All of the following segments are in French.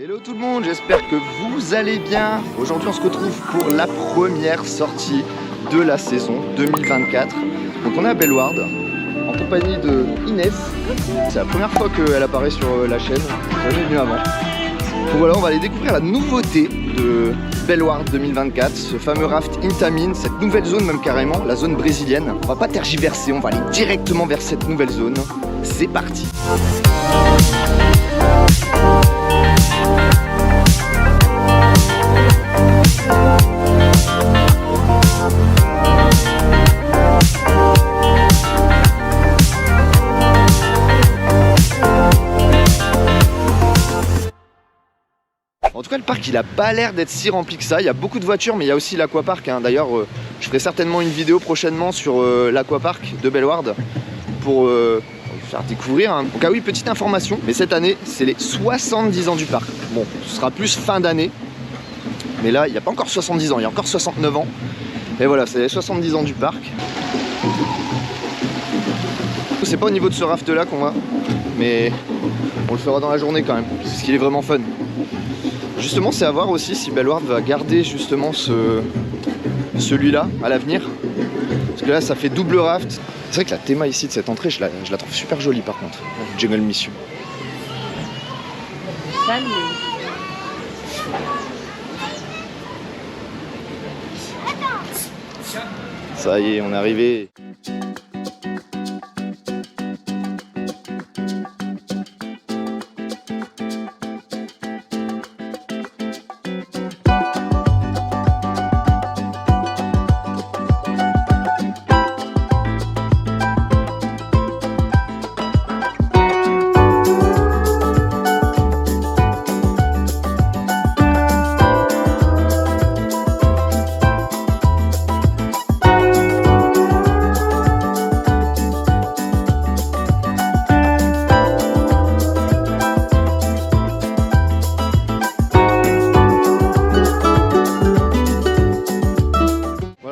Hello tout le monde, j'espère que vous allez bien. Aujourd'hui on se retrouve pour la première sortie de la saison 2024. Donc on est à Bellward en compagnie de Inès. C'est la première fois qu'elle apparaît sur la chaîne, elle est venue avant. Donc voilà, on va aller découvrir la nouveauté de Bellward 2024, ce fameux raft Intamin, cette nouvelle zone même carrément, la zone brésilienne. On va pas tergiverser, on va aller directement vers cette nouvelle zone. C'est parti. En tout cas, le parc il a pas l'air d'être si rempli que ça. Il y a beaucoup de voitures, mais il y a aussi l'aquapark. D'ailleurs, je ferai certainement une vidéo prochainement sur l'aquapark de Bellward pour faire découvrir. Donc, ah oui, petite information, mais cette année, c'est les 70 ans du parc. Bon, ce sera plus fin d'année, mais là, il n'y a pas encore 70 ans, il y a encore 69 ans. Et voilà, c'est les 70 ans du parc. C'est pas au niveau de ce raft là qu'on va, mais on le fera dans la journée quand même, parce qu'il est vraiment fun. Justement, c'est à voir aussi si Bellward va garder justement celui-là à l'avenir. Parce que là, ça fait double raft. C'est vrai que la théma ici de cette entrée, je la trouve super jolie par contre. Jungle Mission. Ça y est, on est arrivé.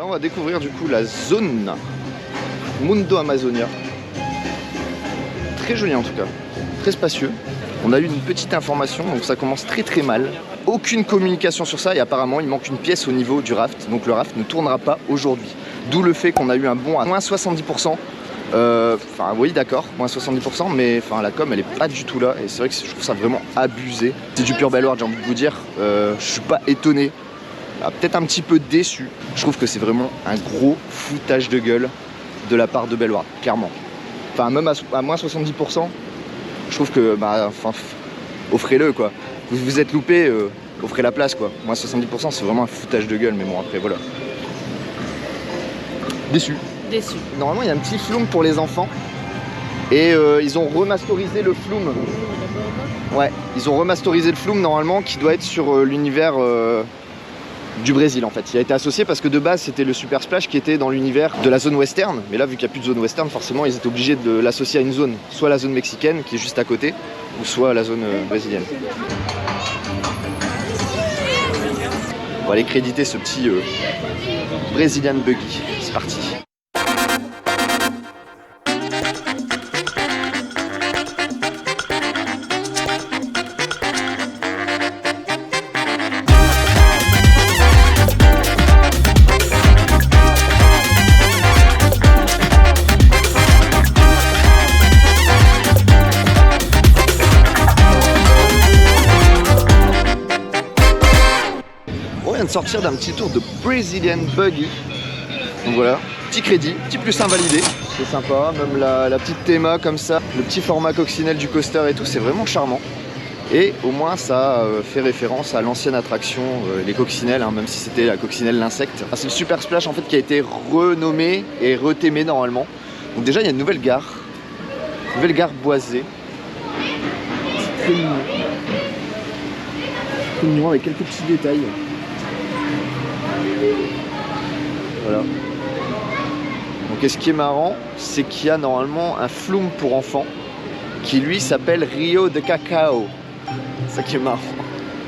On va découvrir du coup la zone Mundo Amazonia. Très joli en tout cas, très spacieux. On a eu une petite information, donc ça commence très mal. Aucune communication sur ça et apparemment il manque une pièce au niveau du raft, donc le raft ne tournera pas aujourd'hui. D'où le fait qu'on a eu un bond à moins 70%. Enfin oui d'accord, moins 70%, mais enfin la com elle est pas du tout là et c'est vrai que je trouve ça vraiment abusé. C'est du pur Bellward, j'ai envie de vous dire. Je suis pas étonné. Peut-être un petit peu déçu. Je trouve que c'est vraiment un gros foutage de gueule de la part de Bellward, clairement. Enfin, même à moins 70%, je trouve que, offrez-le quoi. Vous vous êtes loupé, offrez la place quoi. Moins 70%, c'est vraiment un foutage de gueule, mais bon, après voilà. Déçu. Déçu. Normalement, il y a un petit flume pour les enfants. Et ils ont remasterisé le flume. Ouais, ils ont remasterisé le flume normalement qui doit être sur l'univers du Brésil en fait. Il a été associé parce que de base c'était le Super Splash qui était dans l'univers de la zone western, mais là vu qu'il n'y a plus de zone western, forcément ils étaient obligés de l'associer à une zone, soit la zone mexicaine qui est juste à côté, ou soit la zone brésilienne. On va aller créditer ce petit Brazilian Buggy, c'est parti. De sortir d'un petit tour de Brazilian Buggy. Donc voilà, petit crédit, petit plus invalidé, c'est sympa, même la petite théma comme ça, le petit format coccinelle du coaster et tout, c'est vraiment charmant. Et au moins ça fait référence à l'ancienne attraction, les coccinelles, même si c'était la coccinelle l'insecte. C'est le Super Splash en fait qui a été renommé et rethémé normalement. Donc déjà il y a une nouvelle gare boisée. C'est très mignon. Très mignon avec quelques petits détails. Voilà. Donc et ce qui est marrant, c'est qu'il y a normalement un flume pour enfants qui lui s'appelle Rio de Cacao. C'est ça qui est marrant.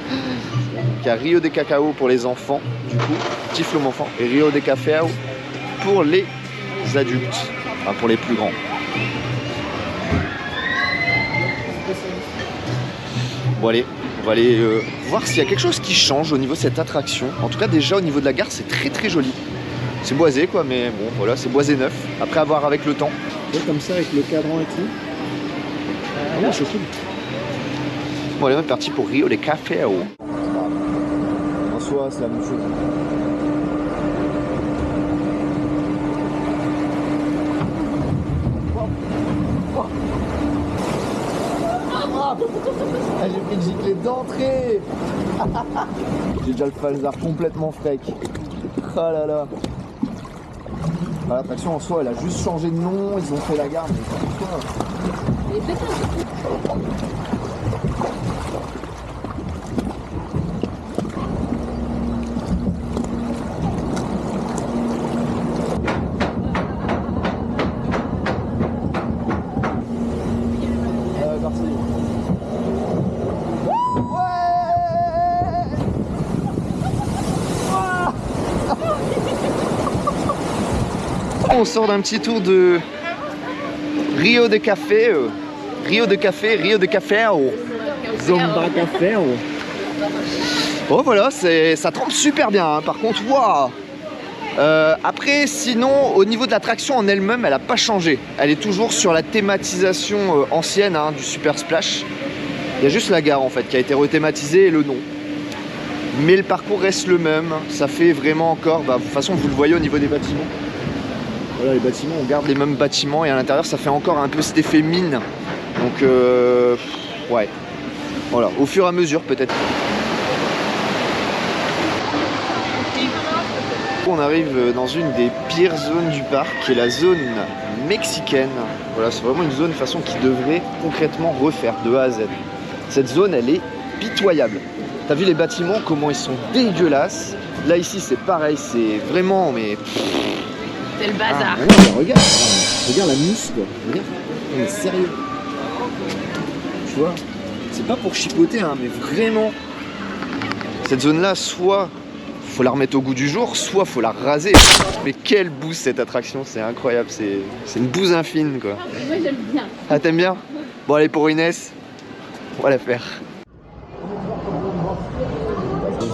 Donc il y a Rio de Cacao pour les enfants, du coup, petit flume enfant, et Rio de Caféao pour les adultes, enfin pour les plus grands. Bon allez, On va aller voir s'il y a quelque chose qui change au niveau de cette attraction. En tout cas, déjà au niveau de la gare, c'est très très joli. C'est boisé quoi, mais bon voilà, c'est boisé neuf. Après avoir avec le temps. Ouais, comme ça avec le cadran et tout. Ah ouais, c'est cool. Bon allez, on est parti pour Rio de Café. En soi, c'est la même chose. Ah, j'ai pris le giclet d'entrée. J'ai déjà le falzar complètement freak. Oh là là. Bah, l'attraction en soi, elle a juste changé de nom, ils ont fait la gare, mais pourquoi? On sort d'un petit tour de Rio de Café. Rio de Café. Zomba Café. Bon voilà, ça trempe super bien. Hein. Par contre, waouh. Après, sinon, au niveau de l'attraction en elle-même, elle n'a pas changé. Elle est toujours sur la thématisation ancienne hein, du Super Splash. Il y a juste la gare en fait qui a été rethématisée et le nom. Mais le parcours reste le même. Ça fait vraiment encore, bah, de toute façon, vous le voyez au niveau des bâtiments. Voilà, les bâtiments, on garde les mêmes bâtiments et à l'intérieur, ça fait encore un peu cet effet mine. Donc, ouais. Voilà, au fur et à mesure, peut-être. On arrive dans une des pires zones du parc, qui est la zone mexicaine. Voilà, c'est vraiment une zone de façon qui devrait concrètement refaire de A à Z. Cette zone, elle est pitoyable. T'as vu les bâtiments, comment ils sont dégueulasses. Là, ici, c'est pareil, c'est vraiment, mais... C'est le bazar. Ah, non, regarde la mousse, quoi. Regarde, on est sérieux. Tu vois, c'est pas pour chipoter, hein, mais vraiment. Cette zone-là, soit faut la remettre au goût du jour, soit faut la raser. Mais quelle bouse cette attraction, c'est incroyable, c'est une bouse infine, quoi. Moi j'aime bien. Ah, t'aimes bien? Bon, allez, pour Inès, on va la faire.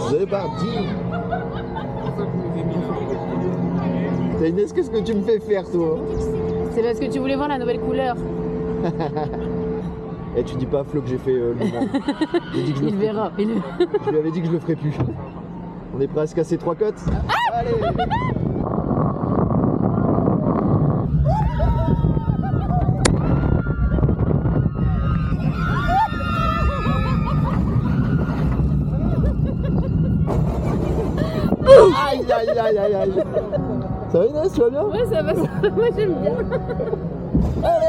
C'est parti. Inès, qu'est-ce que tu me fais faire, toi? C'est parce que tu voulais voir la nouvelle couleur. Et tu dis pas à Flo que j'ai fait le mouvement. Il verra. Je lui avais dit que je le ferais plus. On est prêt à se casser 3 côtes. Allez. Aïe aïe aïe aïe aïe. Ça va Inès, tu vas bien? Ouais, ça va, moi j'aime bien. Allez.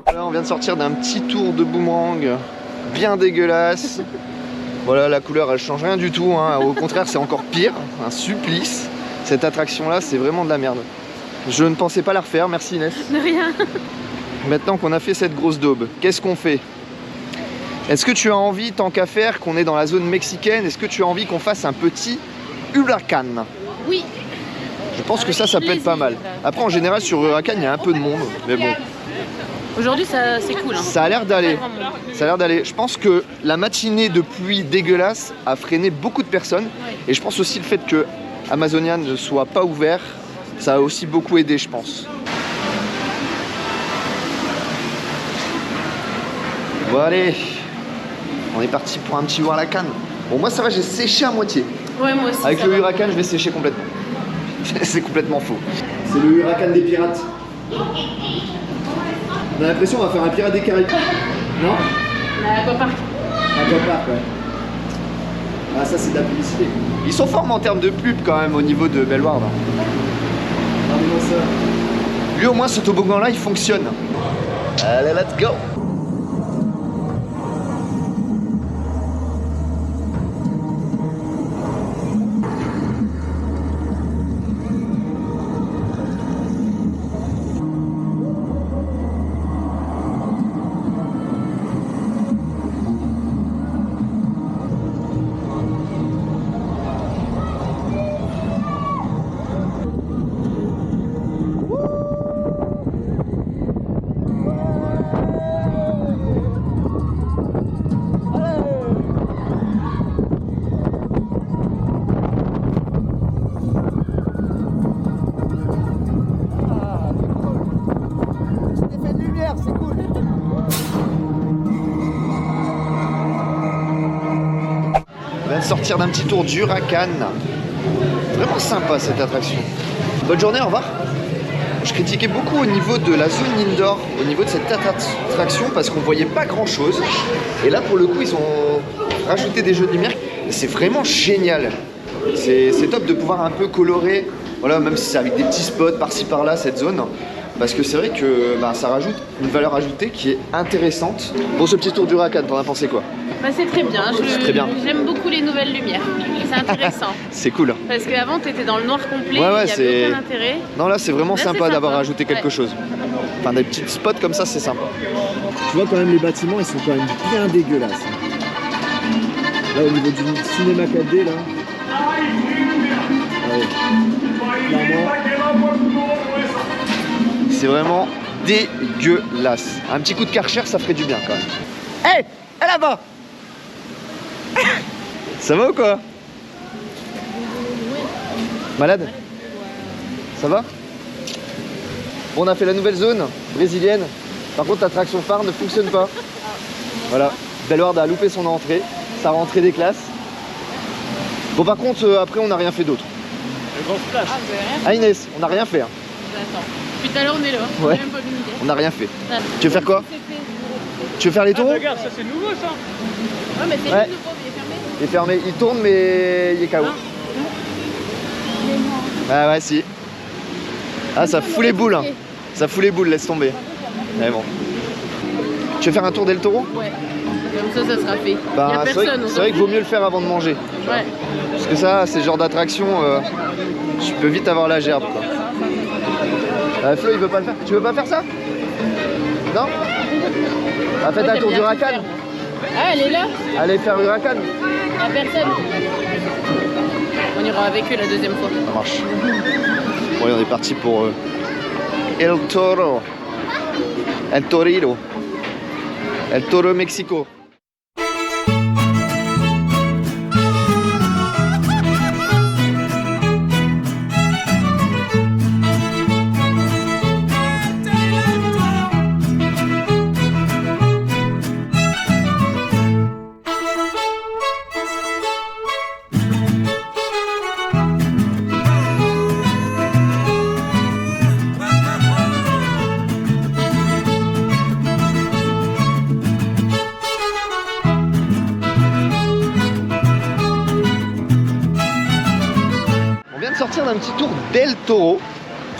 Ah, là, on vient de sortir d'un petit tour de boomerang bien dégueulasse. Voilà, la couleur elle change rien du tout, hein. Au contraire c'est encore pire, un supplice. Cette attraction là c'est vraiment de la merde. Je ne pensais pas la refaire, merci Inès. De rien. Maintenant qu'on a fait cette grosse daube, qu'est-ce qu'on fait? Est-ce que tu as envie, tant qu'à faire, qu'on est dans la zone mexicaine, est-ce que tu as envie qu'on fasse un petit Huracan? Oui. Je pense que ça peut être pas mal. Après en général sur Huracan il y a un peu de monde, mais bon. Aujourd'hui c'est cool. Hein. Ça a l'air d'aller. Ça a l'air d'aller. Je pense que la matinée de pluie dégueulasse a freiné beaucoup de personnes. Oui. Et je pense aussi le fait que Amazonian ne soit pas ouvert, ça a aussi beaucoup aidé, je pense. Bon allez, on est parti pour un petit Huracan. Bon moi ça va, j'ai séché à moitié. Ouais, moi aussi. Avec le Huracan, je vais sécher complètement. C'est complètement faux. C'est le Huracan des pirates. On a l'impression qu'on va faire un pirate des Caraïbes. Non? Aquapark. Aquapark, ouais. Ah, ça, c'est de la publicité. Ils sont forts en termes de pub quand même au niveau de Bellward. Regardez-moi ça. Lui, au moins, ce toboggan-là, il fonctionne. Allez, let's go! regarde, c'est cool. On vient de sortir d'un petit tour d'Huracan. Vraiment sympa cette attraction. Bonne journée, au revoir. Je critiquais beaucoup au niveau de la zone indoor, au niveau de cette attraction, parce qu'on voyait pas grand chose. Et là, pour le coup, ils ont rajouté des jeux de lumière. C'est vraiment génial. C'est top de pouvoir un peu colorer, voilà, même si c'est avec des petits spots par-ci par-là, cette zone. Parce que c'est vrai que ça rajoute une valeur ajoutée qui est intéressante. Bon, ce petit tour d'Huracan, t'en as pensé quoi? C'est très bien. C'est très bien. J'aime beaucoup les nouvelles lumières. C'est intéressant. C'est cool. Parce qu'avant, tu étais dans le noir complet, Ouais, il n'y avait aucun intérêt. Non, là, c'est vraiment Là, sympa c'est d'avoir sympa. rajouté quelque chose. Enfin, des petits spots comme ça, c'est sympa. Tu vois quand même les bâtiments, ils sont quand même bien dégueulasses. Là au niveau du cinéma 4D là. Ah ouais. Clairement. C'est vraiment dégueulasse. Un petit coup de Karcher, ça ferait du bien quand même. Hé, elle là-bas. Ça va ou quoi? Malade? Ça va? Bon, on a fait la nouvelle zone brésilienne. Par contre, l'attraction phare ne fonctionne pas. Voilà, Bellward a loupé son entrée, sa rentrée des classes. Bon, par contre, après, on n'a rien fait d'autre. Le grand splash. Ah, vous avez rien Ah, Inès, on n'a rien fait. Hein. Attends. Depuis tout à l'heure, on est là. On Ouais. a même pas vu une idée. On n'a rien fait. Ah. Tu veux faire quoi? Tu veux faire les Ah, taureaux? regarde, ça c'est nouveau ça. Ouais, mais c'est Ouais. juste nouveau, il est fermé. Il est fermé, il tourne mais il est KO. Ah ouais, si. Ah, ça fout les boules. Hein. Ça fout les boules, laisse tomber. Mais bon. Tu veux faire un tour d'El Toro? Ouais. Comme ça sera fait. Il y a Bah, c'est personne. vrai qu'il vaut mieux le faire avant de manger. Ouais. Parce que ça, ces genres d'attractions, je peux vite avoir la gerbe. Quoi. Flo, il veut pas le faire. Tu veux pas faire ça? Non? Ah, faites un J'aime tour bien tout d'Huracan. faire. Ah, elle est là. Allez faire Huracan. Il y a personne. On ira avec eux la deuxième fois. Ça marche. Bon, allez, on est parti pour El Toro. El Torito. El Toro Mexico. Sortir d'un petit tour d'El Toro.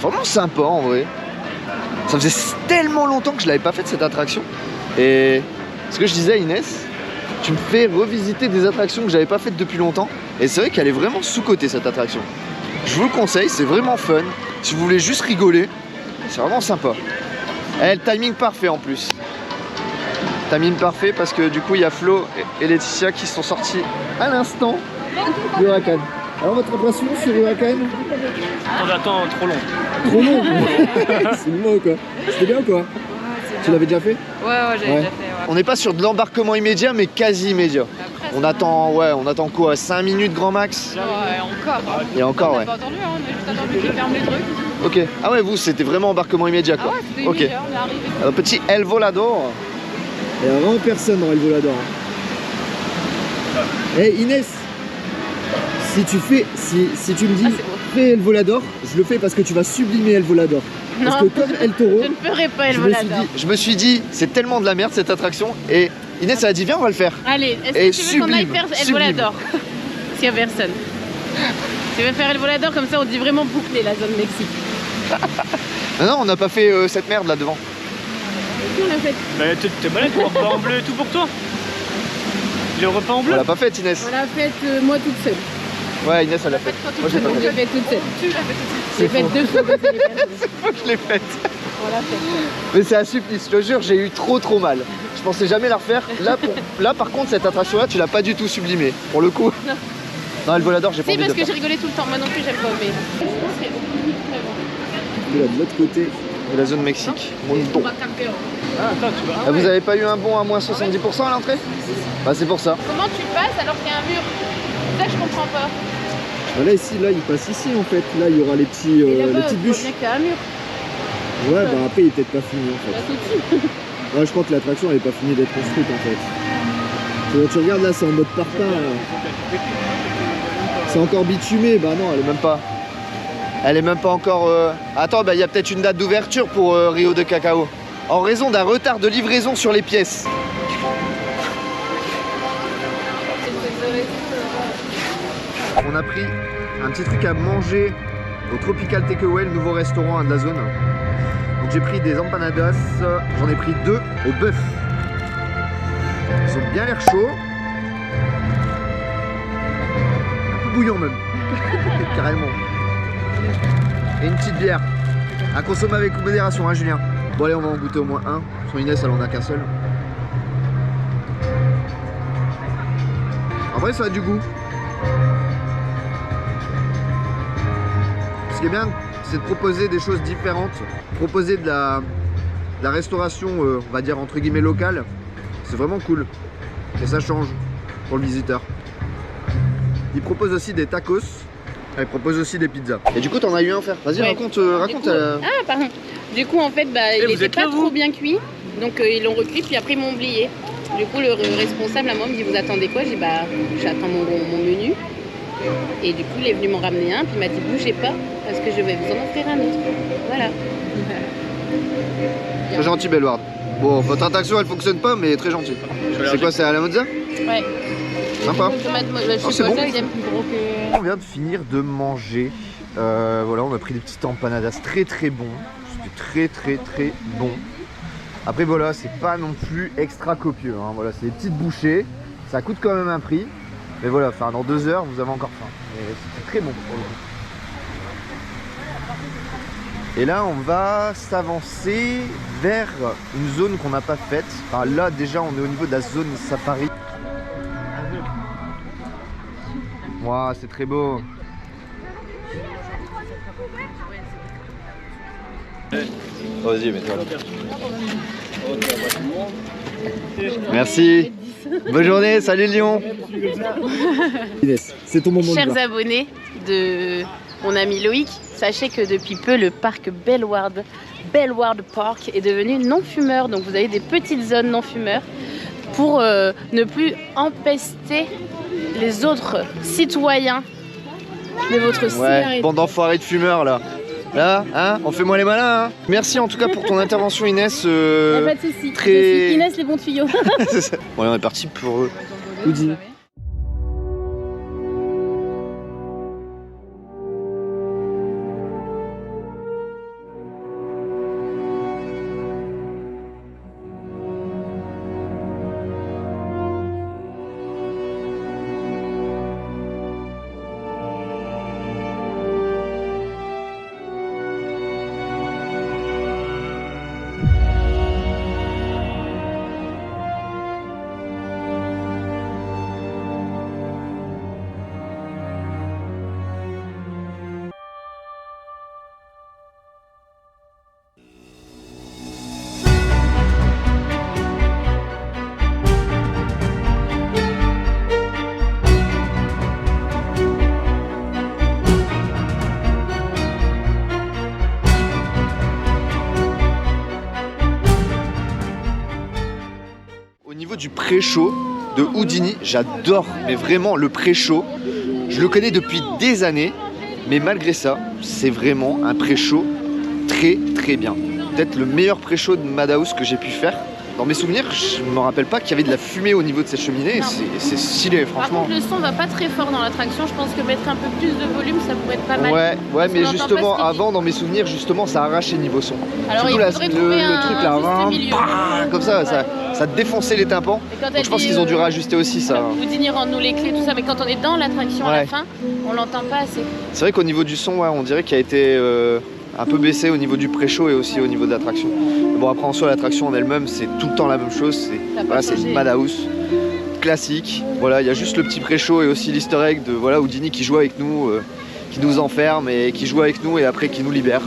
Vraiment sympa en vrai. Ça faisait tellement longtemps que je l'avais pas fait cette attraction. Et ce que je disais à Inès, tu me fais revisiter des attractions que j'avais pas faites depuis longtemps. Et c'est vrai qu'elle est vraiment sous-cotée cette attraction. Je vous le conseille, c'est vraiment fun. Si vous voulez juste rigoler, c'est vraiment sympa. Et le timing parfait en plus. Timing parfait parce que du coup il y a Flo et Laetitia qui sont sortis à l'instant de Huracan. Alors votre impression sur Huracan? On attend trop long. Trop long. C'est le mot quoi. C'était bien ou quoi? Tu l'avais déjà fait? Ouais, j'avais Ouais. déjà fait. Ouais. On n'est pas sur de l'embarquement immédiat mais quasi immédiat. Après, On attend quoi? 5 minutes grand max? encore. Et encore On ouais. n'a pas attendu, hein, on a juste attendu qu'ils ferment les trucs. Ok. Ah ouais, vous c'était vraiment embarquement immédiat Ah quoi. ouais, c'était Ok. immédiat, on est arrivé. Alors petit El Volador. Il y a vraiment personne dans El Volador. Eh Inès, si tu me dis Ah, c'est bon. fais El Volador, je le fais parce que tu vas sublimer El Volador. Parce Non. que comme El Toro, Je ne ferai pas El je me suis Volador. Je me suis dit, c'est tellement de la merde cette attraction. Et Inès elle a dit, viens, on va le faire. Allez, est-ce Et que tu veux qu'on aille sublime, faire El sublime. Volador? S'il n'y a personne. Tu veux faire El Volador, comme ça on dit vraiment boucler la zone Mexique. Non, on n'a pas fait cette merde là devant. On l'a fait. Bah t'es malade, le repas en bleu et tout pour toi. Le repas en On bleu. l'a pas fait Inès. On l'a fait moi toute seule. Ouais, Inès elle l'a fait. Moi j'ai pas Je fait. l'ai fait toute seule. Tu l'as fait toute seule. J'ai fait 2 fois passer les personnes. Moi je l'ai faite. On l'a fait. Mais c'est un supplice, je te jure, j'ai eu trop mal. Je pensais jamais la refaire. Là par contre, cette attraction là, tu l'as pas du tout sublimée. Pour le coup. Non. Non, El Volador, j'ai pas Si, envie de parce le que j'ai faire. rigolé tout le temps. Moi non plus, j'aime pas. Mais je pense que c'est là, de l'autre côté, De la zone Mexique. Mon don. Ah, attends, tu vas. Ah, vous avez pas eu un bon à moins 70% à l'entrée? Bah c'est pour ça. Comment tu passes alors qu'il y a un mur? C'est ça que je comprends pas. là ici, là il passe ici en fait. Là il y aura les petits, Et les là-bas, petites tu vois bûches. bien qu'il y a un mur. Ouais, bah après il est peut-être pas fini en fait. Ouais, je crois que l'attraction elle est pas finie d'être construite en fait. Quand tu regardes là, c'est en mode parpaing. C'est encore bitumé, bah non, elle est même pas. Elle est même pas encore... Attends, bah il y a peut-être une date d'ouverture pour Rio de Cacao. En raison d'un retard de livraison sur les pièces. On a pris un petit truc à manger au Tropical Takeaway, le nouveau restaurant de la zone. Donc j'ai pris des empanadas, j'en ai pris 2 au bœuf. Ils ont bien l'air chauds. Un peu bouillant même. Carrément. Et une petite bière. À consommer avec modération, hein Julien. Bon allez, on va en goûter au moins un. Son Inès, elle en a qu'un seul. En vrai, ça a du goût. Ce qui est bien, c'est de proposer des choses différentes. Proposer de la restauration, on va dire entre guillemets locale. C'est vraiment cool. Et ça change pour le visiteur. Il propose aussi des tacos. Il propose aussi des pizzas. Et du coup, t'en as eu un à faire. Vas-y, Ouais. raconte. Coup, Ah, pardon. Du coup, en fait, il vous était êtes pas là, trop vous bien cuit. Donc, ils l'ont recuit, puis après, ils m'ont oublié. Du coup, le responsable, à moi, me dit vous attendez quoi? J'ai dit bah, j'attends mon menu. Et du coup, il est venu m'en ramener un, puis il m'a dit bougez pas, parce que je vais vous en offrir un autre. Voilà. Très gentil, Bellward. Bon, votre attraction, elle fonctionne pas, mais très gentil. C'est quoi, c'est à la mozza? Ouais. Sympa. Je Oh, suis c'est pas bon. deuxième. On vient de finir de manger. Voilà, on a pris des petites empanadas très très bons. C'était très bon. Après voilà, c'est pas non plus extra copieux. Hein. Voilà, c'est des petites bouchées. Ça coûte quand même un prix. Mais voilà, enfin, dans 2 heures, vous avez encore faim. Et c'était très bon pour le coup. Et là, on va s'avancer vers une zone qu'on n'a pas faite. Enfin, là, déjà, on est au niveau de la zone safari. Waouh, c'est très beau. Vas-y, mets-toi. Merci. Bonne journée, salut Lyon. Inès, c'est ton moment de Chers gloire. abonnés de mon ami Loïc, sachez que depuis peu, le parc Bellward Park est devenu non-fumeur. Donc vous avez des petites zones non-fumeurs pour ne plus empester les autres citoyens de votre Ouais, cigarette. bande d'enfoirés de fumeurs là. Là, hein, on fait moins les malins. Hein. Merci en tout cas pour ton intervention Inès. Y a pas de soucis. très- Je suis Inès les bons tuyaux. Bon, allez, on est parti pour Houdini. Au niveau du pré-show de Houdini, j'adore, mais vraiment le pré-show, je le connais depuis des années, mais malgré ça, c'est vraiment un pré-show très bien. Peut-être le meilleur pré-show de Madhouse que j'ai pu faire. Dans mes souvenirs, je me rappelle pas qu'il y avait de la fumée au niveau de ces cheminées, Non. c'est stylé Par franchement. contre, le son va pas très fort dans l'attraction. Je pense que mettre un peu plus de volume, ça pourrait être pas mal. Ouais, Parce mais qu'on entend justement, pas ce qu'il avant, dans mes souvenirs, justement, ça arrachait niveau son. Alors, Surtout il là, faudrait le trouver un truc là, juste milieu. comme ça, Ouais. ça défonçait les tympans. Et quand Donc elle je pense dit, qu'ils ont dû réajuster aussi ça. Houdini rend-nous les clés, tout ça, mais quand on est dans l'attraction à la Ouais. fin, on l'entend pas assez. C'est vrai qu'au niveau du son, ouais, on dirait qu'il a été un peu baissé au niveau du pré-show et aussi au niveau de l'attraction. Bon, après en soi, l'attraction en elle-même, c'est tout le temps la même chose. Ça a pas Voilà, c'est changé. Madhouse classique. Voilà, il y a juste le petit pré-show et aussi l'easter egg de voilà, Houdini qui joue avec nous, qui nous enferme et qui joue avec nous et après qui nous libère.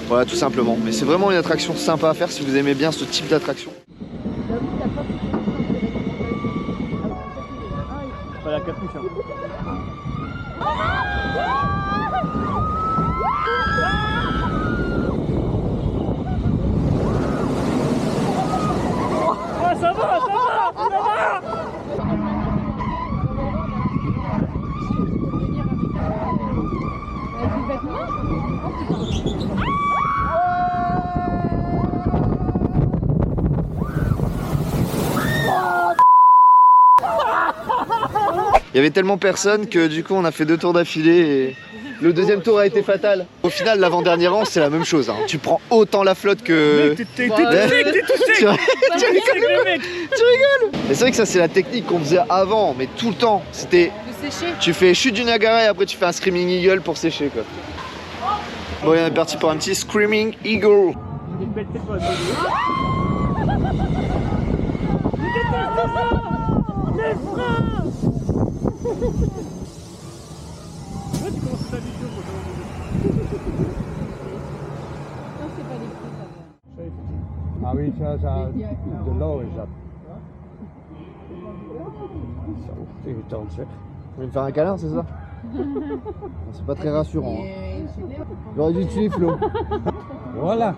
Voilà, tout simplement. Mais c'est vraiment une attraction sympa à faire si vous aimez bien ce type d'attraction. Pas la capuche. Hein. Il y avait tellement personne que du coup on a fait 2 tours d'affilée et le deuxième tour a été fatal. Au final, l'avant-dernier rang, c'est la même chose. Hein. Tu prends autant la flotte que... T'es tout sec. Tu rigoles. Et c'est vrai que ça c'est la technique qu'on faisait avant, mais tout le temps. C'était... De sécher. Tu fais chute du Niagara et après tu fais un Screaming Eagle pour sécher quoi. Bon, on est parti pour un petit Screaming Eagle. Les freins. Ah oui, ça, de l'eau is dat. Zo, irritant zeg. Tu veux me faire un câlin, c'est ça? C'est pas très rassurant. Hein. J'aurais dû te suivre, Flo. Voilà.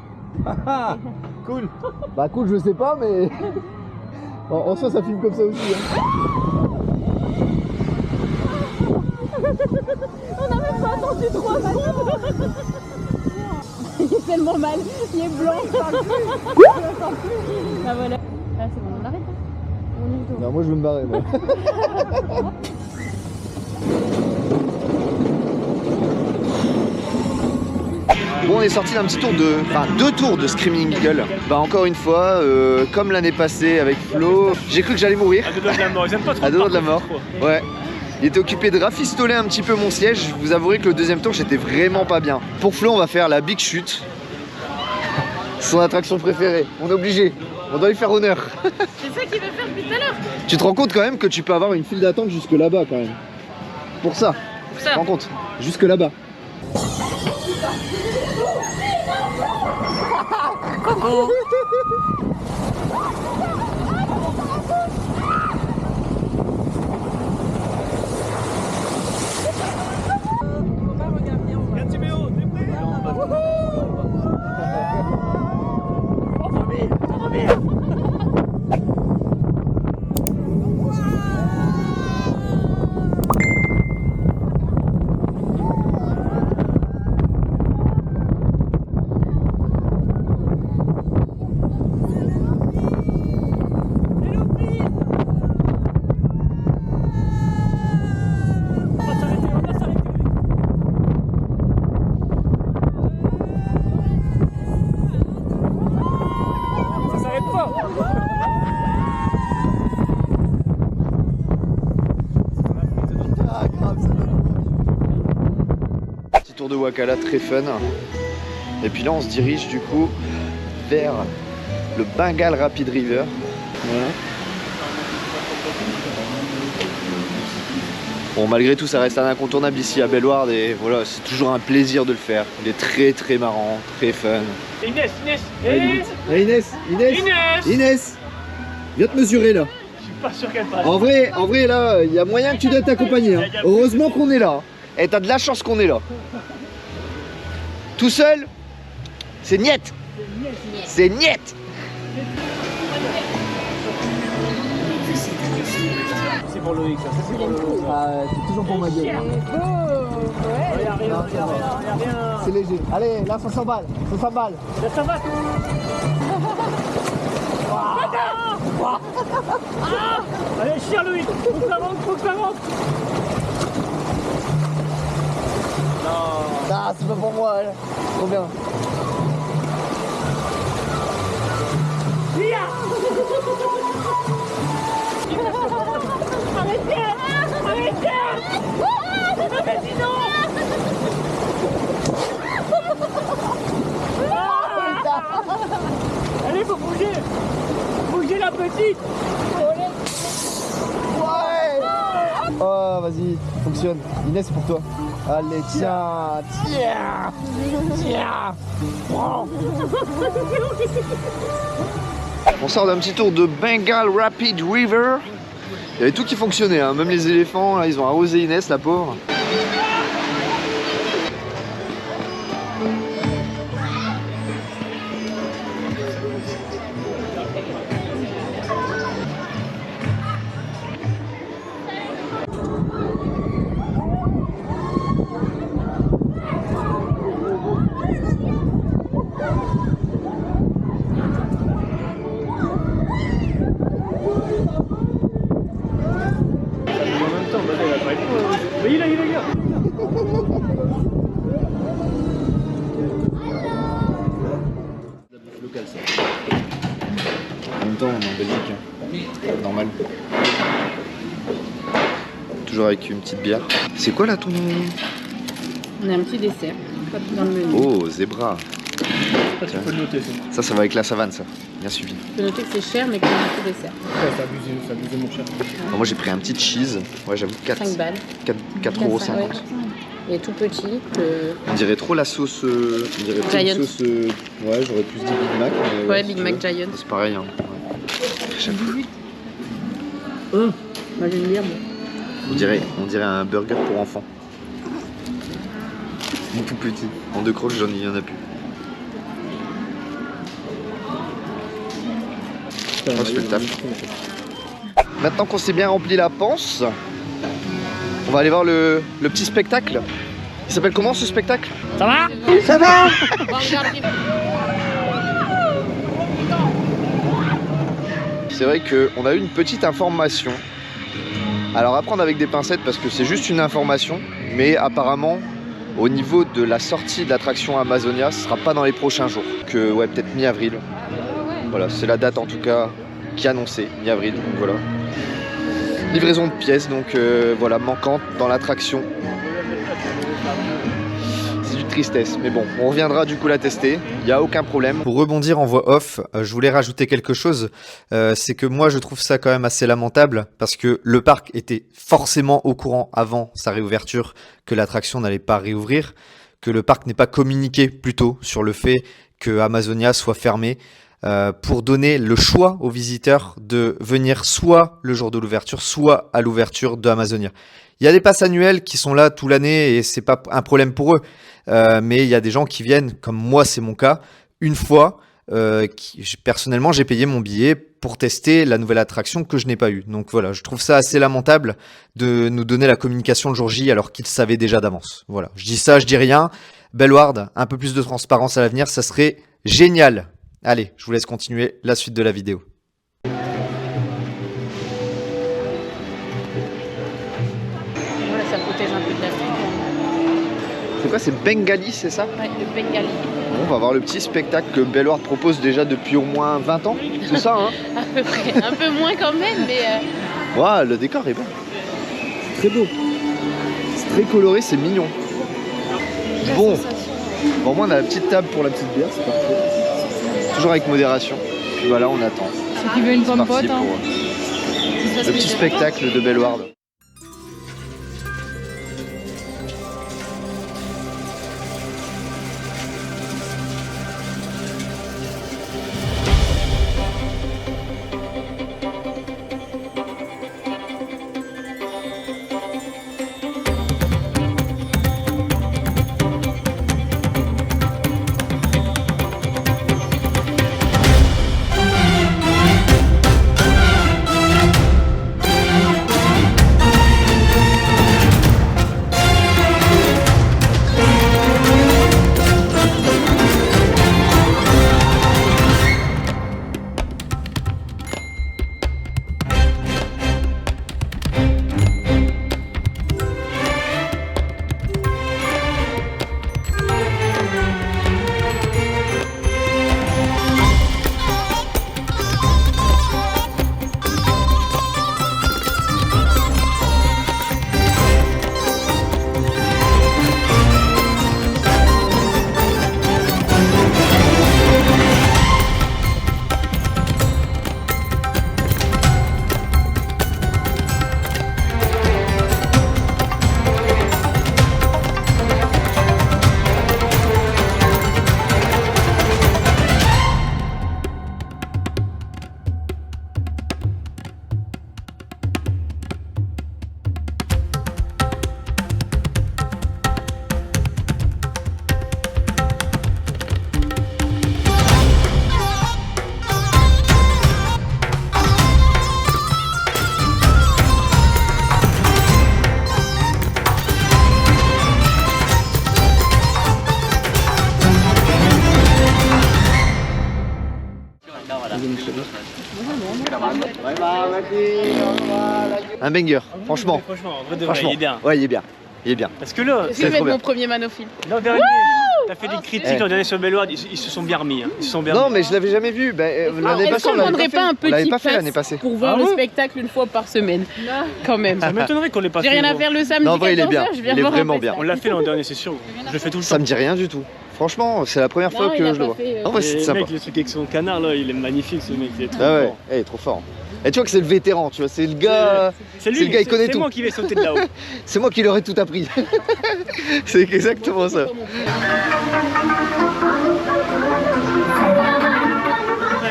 Cool. Bah cool, je sais pas, mais... En soi, ça filme comme ça aussi. Hein. On n'a même pas attendu 3 secondes. Il est tellement mal, il est blanc. Ah voilà. Ah c'est bon, on arrête. On y retourne. Non, moi je veux me barrer. Moi. Bon, on est sorti d'un petit tour de... Enfin, 2 tours de Screaming Eagle. Bah encore une fois, comme l'année passée avec Flo, j'ai cru que j'allais mourir. À 2 doigts de la mort, ils aiment pas trop. À 2 doigts de la mort. Ouais. Il était occupé de rafistoler un petit peu mon siège. Je vous avouerai que le deuxième tour, j'étais vraiment pas bien. Pour Flo, on va faire la Big Chute. Son attraction préférée. On est obligé. On doit lui faire honneur. C'est ça qu'il veut faire depuis tout à l'heure. Tu te rends compte quand même que tu peux avoir une file d'attente jusque là-bas quand même. Pour ça. Tu te rends compte? Jusque là-bas. Coucou. Regarde Timéo, t'es prêt? Petit tour de Wakala très fun. Et puis là on se dirige du coup vers le Bengal Rapid River. Voilà. Bon, malgré tout ça reste un incontournable ici à Bellewaerde et voilà, c'est toujours un plaisir de le faire. Il est très marrant, très fun. Inès, Hey, Inès, viens te mesurer là. Je suis pas sûr qu'elle passe. En vrai là, il y a moyen que tu dois t'accompagner. Hein. Heureusement qu'on est là. Et t'as de la chance qu'on est là. Tout seul, c'est niette. C'est niette. C'est pour Loïc, ça. C'est pour Loïc. C'est toujours pour ma gueule. Rien. C'est léger. Allez, là 500 balles. 500 balles. Là, ça va. Allez, chien Loïc. Faut que ça monte. Non. Ah, c'est pas pour moi. Là. Trop bien. Allez, faut bouger. Bouger la petite. Ouais. Oh, vas-y, fonctionne. Inès, c'est pour toi. Allez, tiens. Prends. On sort d'un petit tour de Bengal Rapid River. Il y avait tout qui fonctionnait, hein. Même les éléphants, là, ils ont arrosé Inès, la pauvre. temps, on est en Belgique. Hein. Normal. Toujours avec une petite bière. C'est quoi là ton... On a un petit dessert dans le menu. Oh, zébra. Ça, tu peux le noter. Ça va avec la savane, ça. Bien suivi. Je peux noter que c'est cher, mais qu'il y a un petit dessert. Ouais, c'est abusé mon cher. Alors moi j'ai pris un petit cheese. Ouais, j'avoue 5 balles. 4,50 €. Ouais. Il est tout petit. On dirait trop la sauce. On dirait trop Giant. une sauce. Ouais, j'aurais plus dit Big Mac. Mais Ouais, si Big tu Mac veux. Giant. C'est pareil. Hein. Ouais. J'avoue. Moi j'aime bien. On dirait un burger pour enfants. Tout petit. En 2 crocs, il y en a plus. Je fais le taf. Maintenant qu'on s'est bien rempli la panse, on va aller voir le petit spectacle. Il s'appelle comment ce spectacle? Ça va? Ça va? C'est vrai qu'on a eu une petite information. Alors à prendre avec des pincettes parce que c'est juste une information, mais apparemment au niveau de la sortie de l'attraction Amazonia, ce sera pas dans les prochains jours, que ouais peut-être mi-avril. Voilà, c'est la date en tout cas qui est annoncée, mi-avril, donc voilà. Livraison de pièces, donc voilà, manquante dans l'attraction. C'est du tristesse, mais bon, on reviendra du coup la tester, il n'y a aucun problème. Pour rebondir en voix off, je voulais rajouter quelque chose, c'est que moi je trouve ça quand même assez lamentable, parce que le parc était forcément au courant avant sa réouverture que l'attraction n'allait pas réouvrir, que le parc n'ait pas communiqué plutôt sur le fait que Amazonia soit fermé, pour donner le choix aux visiteurs de venir soit le jour de l'ouverture, soit à l'ouverture de Amazonia. Il y a des passes annuelles qui sont là toute l'année et c'est pas un problème pour eux, mais il y a des gens qui viennent, comme moi c'est mon cas, une fois. Personnellement, j'ai payé mon billet pour tester la nouvelle attraction que je n'ai pas eue. Donc voilà, je trouve ça assez lamentable de nous donner la communication le jour J alors qu'ils savaient déjà d'avance. Voilà, je dis ça, je dis rien. Bellward, un peu plus de transparence à l'avenir, ça serait génial. Allez, je vous laisse continuer la suite de la vidéo. Voilà, ça protège un peu de la pluie. C'est quoi, c'est Bengali, c'est ça? Ouais, le Bengali. Bon, on va voir le petit spectacle que Bellward propose déjà depuis au moins 20 ans, c'est ça hein? À peu près. Un peu moins quand même, mais... Ouais, le décor est bon. Très beau. C'est très coloré, c'est mignon. Bon, au moins on a la petite table pour la petite bière, c'est parfait. Toujours avec modération. Puis voilà, on attend. Ceux qui veulent une C'est pomme parti pote, hein. pour le petit spectacle de Bellward. Un banger, franchement. Franchement, en vrai de vrai, il est bien. Ouais, il est bien. Il est bien. Parce que là, Est-ce que je vais trop mettre bien. mon premier manophile? l'an dernier, T'as fait des critiques l'an dernier sur Bellward, ils se sont bien remis. Hein. Ils se sont bien Non, remis. mais je l'avais jamais vu. L'année Est-ce passée, qu'on on l'avait prendrait pas pas un fait. On l'avait petit pas fait l'année pass passée. pour voir Ah le bon spectacle une fois par semaine? Quand même. Ça m'étonnerait qu'on l'ait pas J'ai fait. rien à gros. faire le samedi. Non, en vrai, il est 14h, bien. je viens Il est voir un vraiment spectacle. On l'a fait l'an dernier, c'est sûr. Gros. Je le fais tout le Ça temps. me dit rien du tout. Franchement, c'est la première fois Non, il que a je pas le vois. fait, En vrai, Et c'est le sympa. mec, le truc avec son canard là, il est magnifique ce mec, il est trop Ah ouais, fort. il est trop fort. Et tu vois que c'est le vétéran, tu vois, c'est le gars. C'est lui, c'est le gars, il connaît c'est tout. moi qui vais sauter de là-haut. C'est moi qui leur ai tout appris. C'est exactement ça.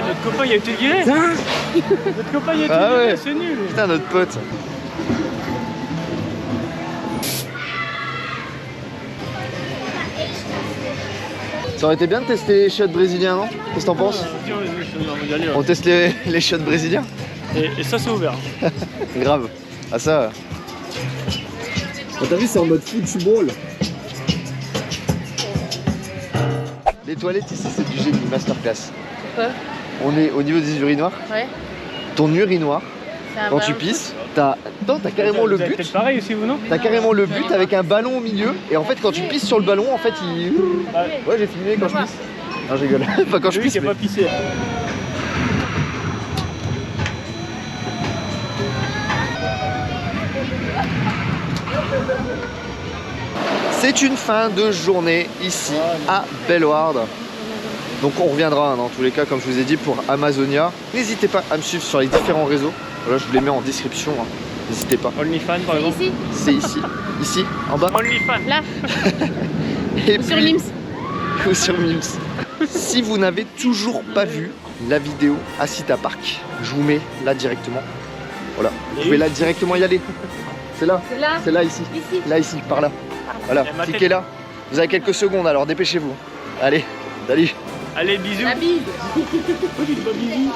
Notre copain il a été viré. Notre copain il a été Ah viré, ouais. c'est nul. Putain, notre pote. Ça aurait été bien de tester les shots brésiliens, non? Qu'est-ce que t'en penses? On teste les shots brésiliens? Et ça c'est ouvert. Grave. Ah ça. Ah, t'as vu, c'est en mode football. Les toilettes ici, c'est du génie, masterclass. Quoi? On est au niveau des urinoirs. Ouais. Ton urinoir, C'est un quand tu ballon. pisses, t'as carrément le Vous avez but. peut-être pareil aussi vous non? T'as carrément le but avec un ballon au milieu. Et en fait, quand tu pisses sur le ballon, en fait, il. Ouais, j'ai filmé quand je pisse. Non, je rigole. Pas quand je Lui pisse. qui a mais- pas pissé. C'est une fin de journée ici à Bellward. Donc on reviendra dans tous les cas, comme je vous ai dit, pour Amazonia. N'hésitez pas à me suivre sur les différents réseaux. Voilà, je vous les mets en description. Hein. N'hésitez pas. OnlyFans par exemple. Ici, C'est ici, ici, en bas. OnlyFans. là, Et sur puis- Nims. ou sur Mims. Si vous n'avez toujours pas vu la vidéo à Cita Park, je vous mets là directement. Voilà, vous pouvez là directement y aller. C'est là, C'est là. c'est là ici. Ici. Là ici, par là. Voilà, Il y a ma cliquez tête. là. Vous avez quelques secondes alors dépêchez-vous. Allez, salut. Allez bisous. La bise. Bisous.